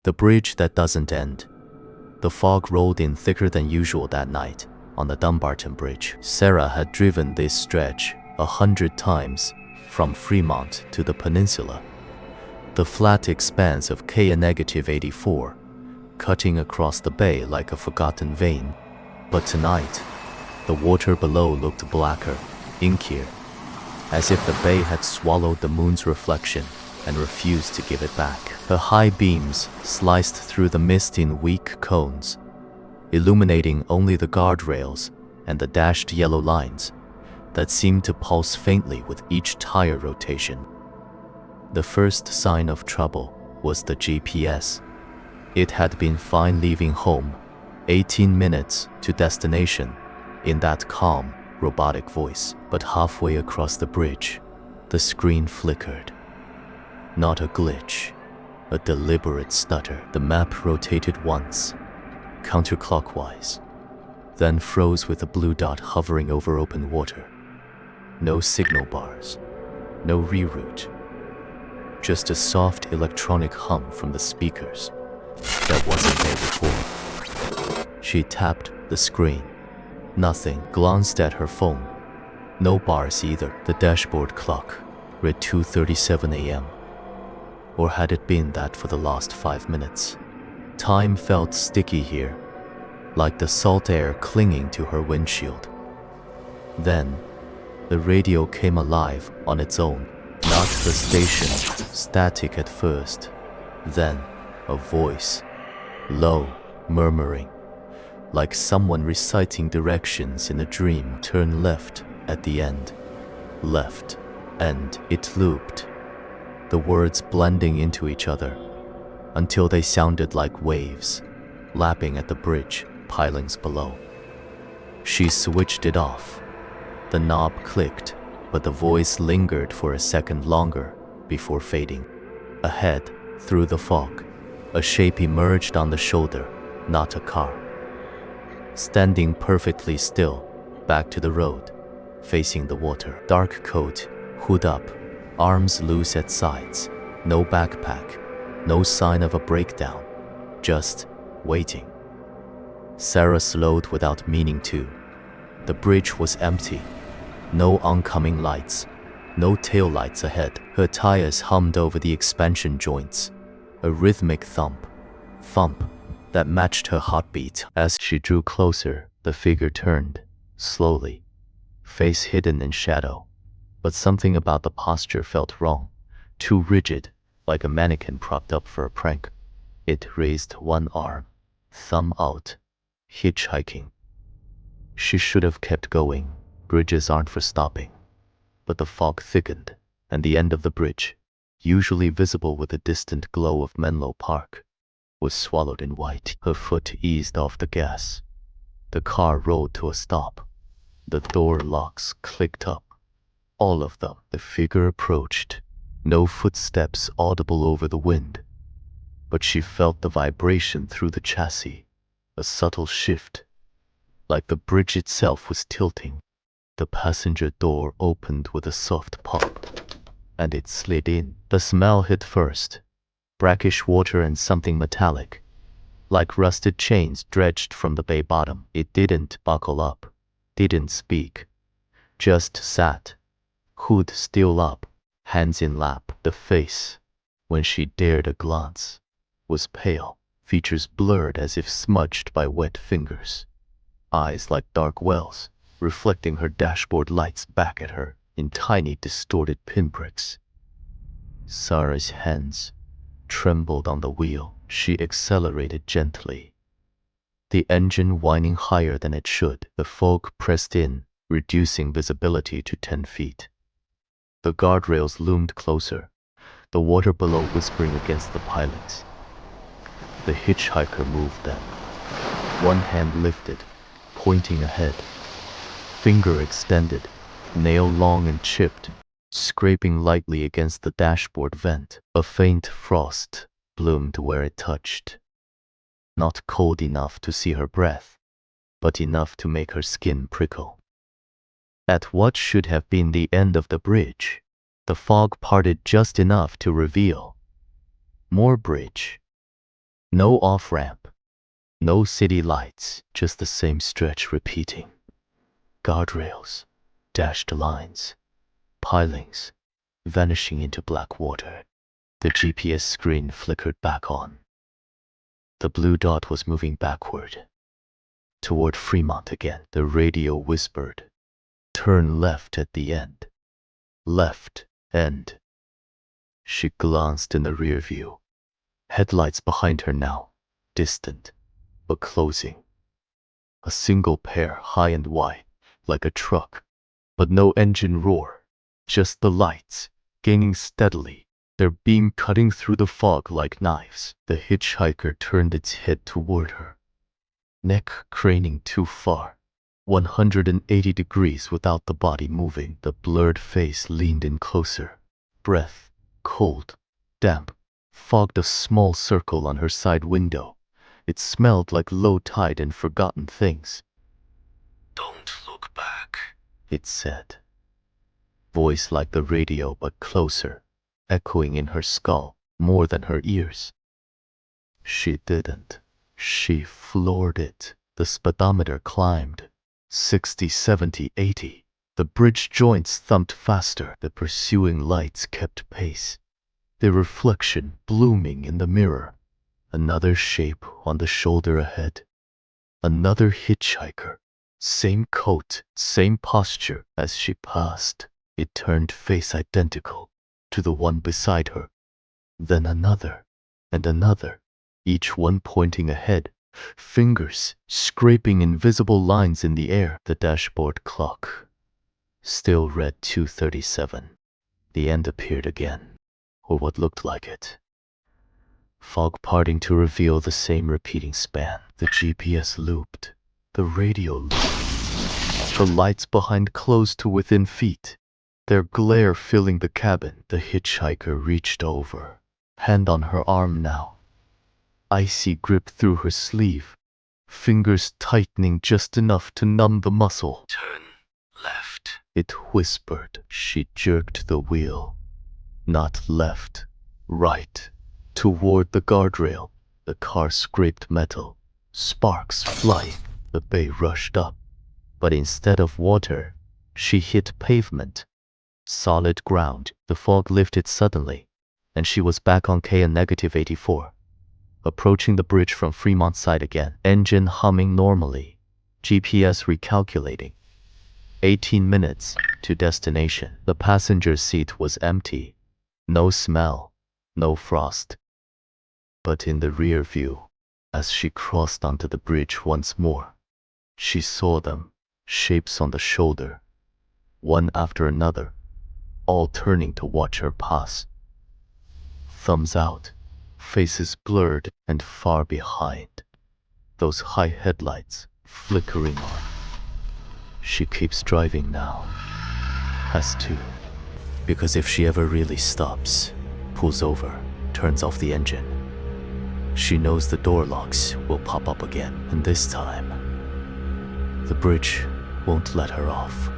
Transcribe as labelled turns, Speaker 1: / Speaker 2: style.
Speaker 1: The bridge that doesn't end. The fog rolled in thicker than usual that night on the Dumbarton Bridge. Sarah had driven this stretch 100 times from Fremont to the Peninsula, the flat expanse of K-84, cutting across the bay like a forgotten vein. But tonight, the water below looked blacker, inkier, as if the bay had swallowed the moon's reflection and refused to give it back. Her high beams sliced through the mist in weak cones, illuminating only the guardrails and the dashed yellow lines that seemed to pulse faintly with each tire rotation. The first sign of trouble was the GPS. It had been fine leaving home, 18 minutes to destination, in that calm, robotic voice. But halfway across the bridge, the screen flickered. Not a glitch, a deliberate stutter. The map rotated once, counterclockwise, then froze with a blue dot hovering over open water. No signal bars, no reroute, just a soft electronic hum from the speakers that wasn't there before. She tapped the screen. Nothing. Glanced at her phone. No bars either. The dashboard clock read 2:37 a.m. Or had it been that for the last 5 minutes? Time felt sticky here, like the salt air clinging to her windshield. Then, the radio came alive on its own. Not the station, static at first. Then, a voice, low, murmuring, like someone reciting directions in a dream. Turn left at the end. Left. And it looped, the words blending into each other, until they sounded like waves, lapping at the bridge pilings below. She switched it off. The knob clicked, but the voice lingered for a second longer before fading. Ahead, through the fog, a shape emerged on the shoulder, not a car. Standing perfectly still, back to the road, facing the water. Dark coat, hood up, arms loose at sides, no backpack, no sign of a breakdown, just waiting. Sarah slowed without meaning to. The bridge was empty. No oncoming lights, no taillights ahead. Her tires hummed over the expansion joints, a rhythmic thump, that matched her heartbeat. As she drew closer, the figure turned, slowly, face hidden in shadow. But something about the posture felt wrong, too rigid, like a mannequin propped up for a prank. It raised one arm, thumb out, hitchhiking. She should have kept going. Bridges aren't for stopping. But the fog thickened, and the end of the bridge, usually visible with a distant glow of Menlo Park, was swallowed in white. Her foot eased off the gas. The car rolled to a stop. The door locks clicked up. All of them. The figure approached. No footsteps audible over the wind. But she felt the vibration through the chassis, a subtle shift, like the bridge itself was tilting. The passenger door opened with a soft pop, and it slid in. The smell hit first, brackish water and something metallic, like rusted chains dredged from the bay bottom. It didn't buckle up, didn't speak, just sat, hood still up, hands in lap. The face, when she dared a glance, was pale, features blurred as if smudged by wet fingers, eyes like dark wells, reflecting her dashboard lights back at her in tiny distorted pinpricks. Sarah's hands trembled on the wheel. She accelerated gently, the engine whining higher than it should. The fog pressed in, reducing visibility to 10 feet. The guardrails loomed closer, the water below whispering against the pilings. The hitchhiker moved then, one hand lifted, pointing ahead, finger extended, nail long and chipped, scraping lightly against the dashboard vent. A faint frost bloomed where it touched. Not cold enough to see her breath, but enough to make her skin prickle. At what should have been the end of the bridge, the fog parted just enough to reveal more bridge. No off-ramp, no city lights, just the same stretch repeating. Guardrails, dashed lines, pilings, vanishing into black water. The GPS screen flickered back on. The blue dot was moving backward, toward Fremont again. The radio whispered, "Turn left at the end. Left end." She glanced in the rear view. Headlights behind her now, distant, but closing. A single pair, high and wide, like a truck, but no engine roar, just the lights, gaining steadily, their beam cutting through the fog like knives. The hitchhiker turned its head toward her, neck craning too far, 180 degrees without the body moving. The blurred face leaned in closer. Breath, cold, damp, fogged a small circle on her side window. It smelled like low tide and forgotten things. "Don't look back," it said. Voice like the radio but closer, echoing in her skull more than her ears. She didn't. She floored it. The speedometer climbed. 60, 70, 80. The bridge joints thumped faster. The pursuing lights kept pace, their reflection blooming in the mirror. Another shape on the shoulder ahead. Another hitchhiker. Same coat, same posture. As she passed, it turned face identical to the one beside her. Then another, and another, each one pointing ahead, fingers scraping invisible lines in the air. The dashboard clock still read 2:37. The end appeared again, or what looked like it. Fog parting to reveal the same repeating span. The GPS looped, the radio looped. The lights behind closed to within feet, their glare filling the cabin. The hitchhiker reached over, hand on her arm now, icy grip through her sleeve, fingers tightening just enough to numb the muscle. "Turn left," it whispered. She jerked the wheel. Not left, right, toward the guardrail. The car scraped metal, sparks flying. The bay rushed up, but instead of water, she hit pavement. Solid ground. The fog lifted suddenly, and she was back on K-84, approaching the bridge from Fremont side again. Engine humming normally, GPS recalculating. 18 minutes to destination. The passenger seat was empty. No smell, no frost. But in the rear view, as she crossed onto the bridge once more, she saw them, shapes on the shoulder, one after another, all turning to watch her pass. Thumbs out, faces blurred and far behind, those high headlights flickering on. She keeps driving now. Has to. Because if she ever really stops, pulls over, turns off the engine, she knows the door locks will pop up again, and this time, the bridge won't let her off.